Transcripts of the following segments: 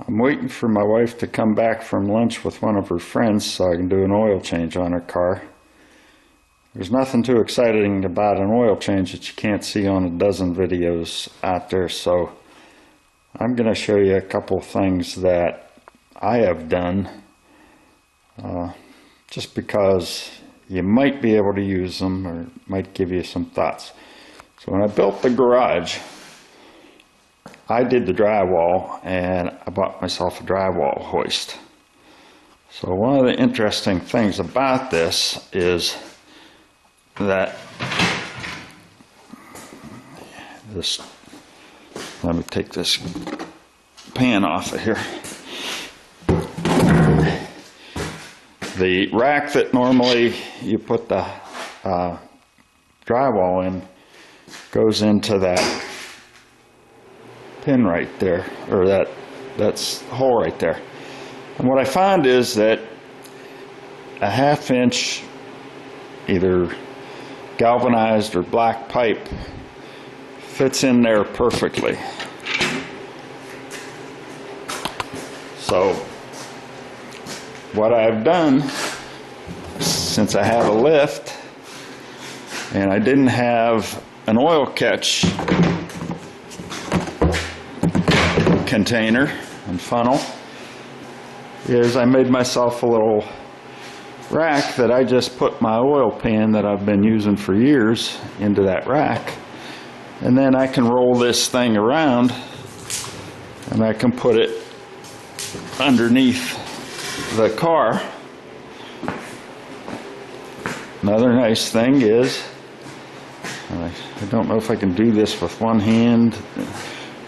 I'm waiting for my wife to come back from lunch with one of her friends so I can do an oil change on her car. There's nothing too exciting about an oil change that you can't see on a dozen videos out there, so I'm going to show you a couple things that I have done just because you might be able to use them or might give you some thoughts. So when I built the garage, I did the drywall and I bought myself a drywall hoist. So one of the interesting things about this is that let me take this pan off of here. The rack that normally you put the drywall in goes into that pin right there, or that's hole right there. And what I found is that a 1/2 inch either galvanized or black pipe fits in there perfectly. So what I've done, since I have a lift and I didn't have an oil catch container and funnel, is I made myself a little rack that I just put my oil pan that I've been using for years into that rack, and then I can roll this thing around and I can put it underneath the car. Another nice thing is, I don't know if I can do this with one hand,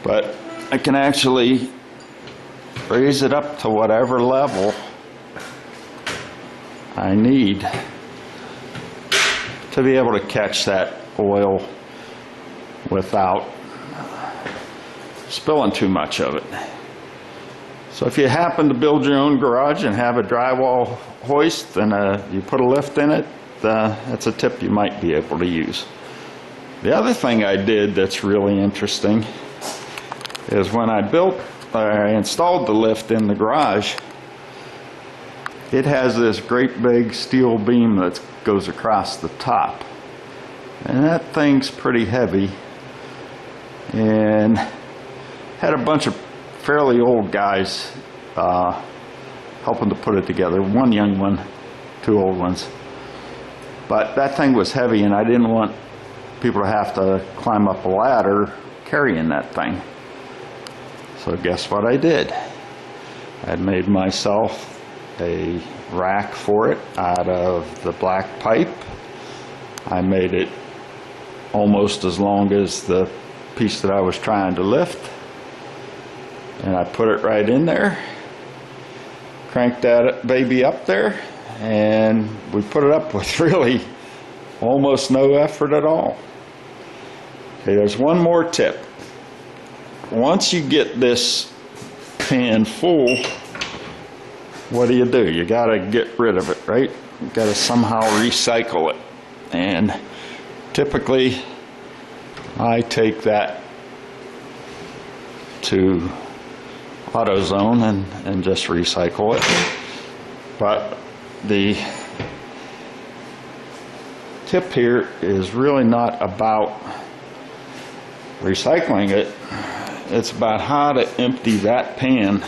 but I can actually raise it up to whatever level I need to be able to catch that oil without spilling too much of it. So if you happen to build your own garage and have a drywall hoist and you put a lift in it, that's a tip you might be able to use. The other thing I did that's really interesting is when I installed the lift in the garage, it has this great big steel beam that goes across the top. And that thing's pretty heavy, and had a bunch of fairly old guys helping to put it together. One young one, 2 old ones. But that thing was heavy and I didn't want people to have to climb up a ladder carrying that thing. So guess what I did? I made myself a rack for it out of the black pipe. I made it almost as long as the piece that I was trying to lift, and I put it right in there, cranked that baby up there, and we put it up with really almost no effort at all. Okay, there's one more tip. Once you get this pan full, what do? You gotta get rid of it, right? You gotta somehow recycle it. And typically I take that to AutoZone and just recycle it. But the tip here is really not about recycling it. It's about how to empty that pan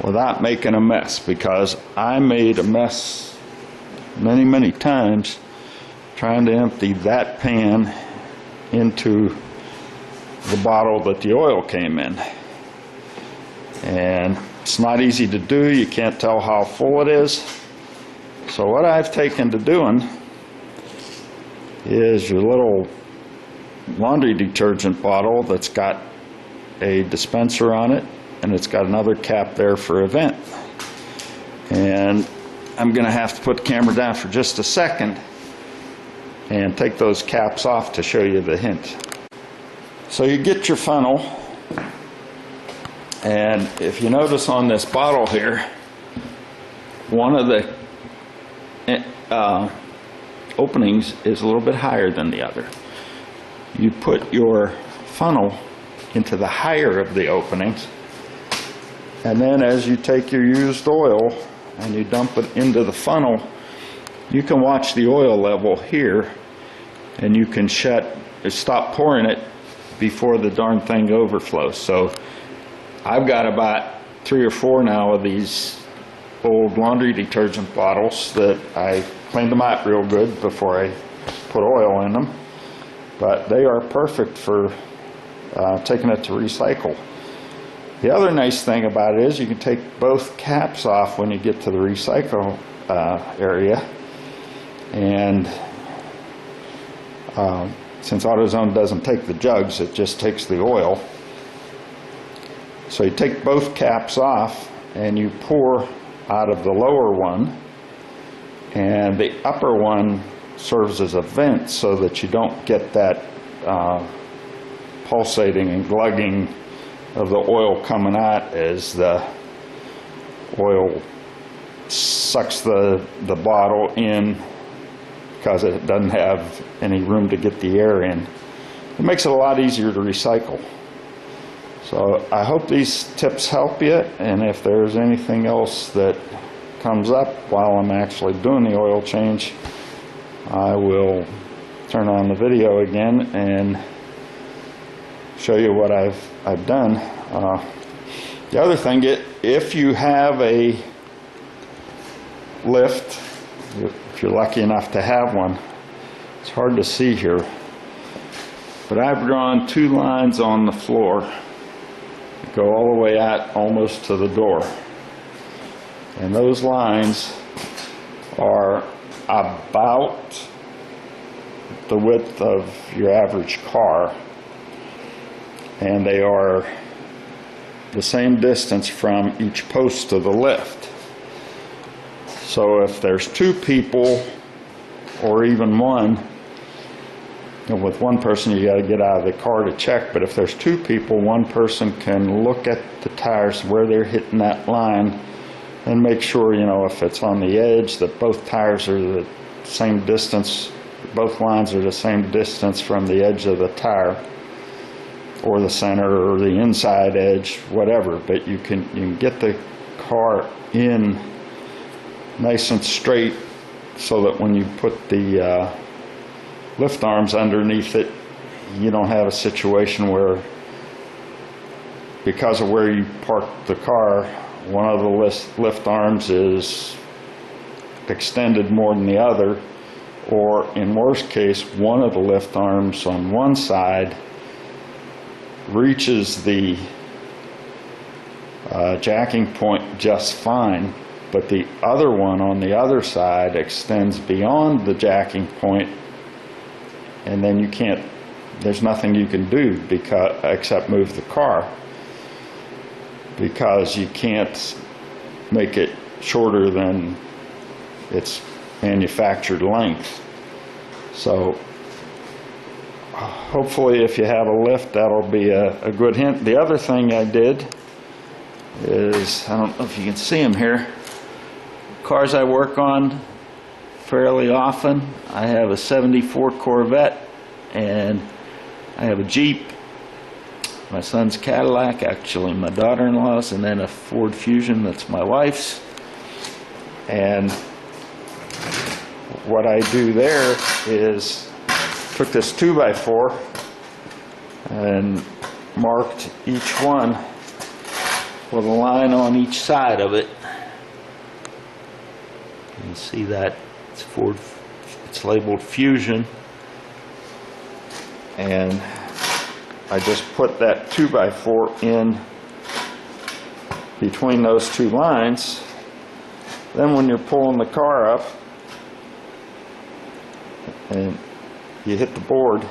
without making a mess, because I made a mess many times trying to empty that pan into the bottle that the oil came in. And it's not easy to do. You can't tell how full it is. So what I've taken to doing is your little laundry detergent bottle that's got a dispenser on it, and it's got another cap there for a vent. And I'm going to have to put the camera down for just a second and take those caps off to show you the hint. So you get your funnel, and if you notice on this bottle here, one of the openings is a little bit higher than the other. You put your funnel into the higher of the openings, And then as you take your used oil and you dump it into the funnel, you can watch the oil level here, and you can stop pouring it before the darn thing overflows. So I've got about 3 or 4 now of these old laundry detergent bottles that I cleaned them out real good before I put oil in them. But they are perfect for taking it to recycle. The other nice thing about it is you can take both caps off when you get to the recycle area. And since AutoZone doesn't take the jugs, it just takes the oil. So you take both caps off and you pour out of the lower one, and the upper one serves as a vent so that you don't get that pulsating and glugging of the oil coming out as the oil sucks the bottle in, because it doesn't have any room to get the air in. It makes it a lot easier to recycle. So I hope these tips help you, and if there's anything else that comes up while I'm actually doing the oil change, I will turn on the video again and show you what I've done. The other thing, if you have a lift, if you're lucky enough to have one, it's hard to see here, but I've drawn 2 lines on the floor that go all the way out almost to the door, and those lines are about the width of your average car, and they are the same distance from each post of the lift. So if there's 2 people, or even one, and with one person you got to get out of the car to check, but if there's 2 people, one person can look at the tires where they're hitting that line and make sure, you know, if it's on the edge, that both tires are the same distance, both lines are the same distance from the edge of the tire, or the center, or the inside edge, whatever. But you can get the car in nice and straight, so that when you put the lift arms underneath it, you don't have a situation where, because of where you parked the car, one of the lift arms is extended more than the other, or in worst case, one of the lift arms on one side reaches the jacking point just fine, but the other one on the other side extends beyond the jacking point, and then you can't, there's nothing you can do except move the car, because you can't make it shorter than its manufactured length. So hopefully if you have a lift, that'll be a good hint. The other thing I did is, I don't know if you can see them here, cars I work on fairly often. I have a 74 Corvette, and I have a Jeep, my son's Cadillac, actually my daughter-in-law's, and then a Ford Fusion that's my wife's. And what I do there is took this 2x4 and marked each one with a line on each side of it. You can see that it's Ford, it's labeled Fusion, and I just put that 2x4 in between those 2 lines. Then when you're pulling the car up and you hit the board,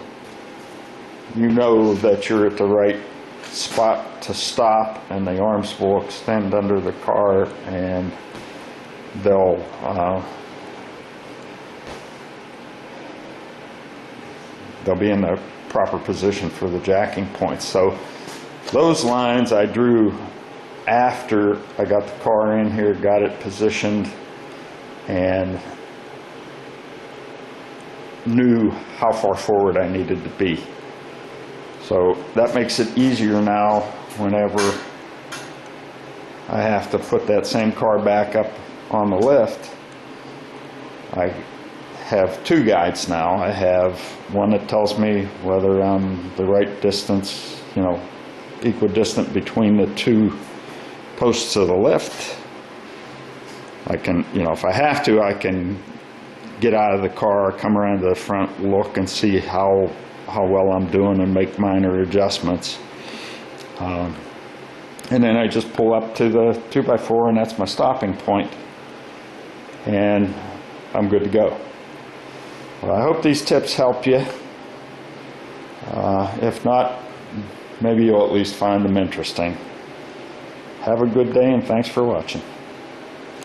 you know that you're at the right spot to stop, and the arms will extend under the car, and they'll be in the proper position for the jacking points. So those lines I drew after I got the car in here, got it positioned, and knew how far forward I needed to be. So that makes it easier now whenever I have to put that same car back up on the lift, I have two guides now. I have one that tells me whether I'm the right distance, equidistant between the two posts of the lift. I can, if I have to, I can get out of the car, come around to the front, look and see how well I'm doing and make minor adjustments. And then I just pull up to the 2x4 and that's my stopping point. And I'm good to go. Well, I hope these tips help you. If not, maybe you'll at least find them interesting. Have a good day and thanks for watching.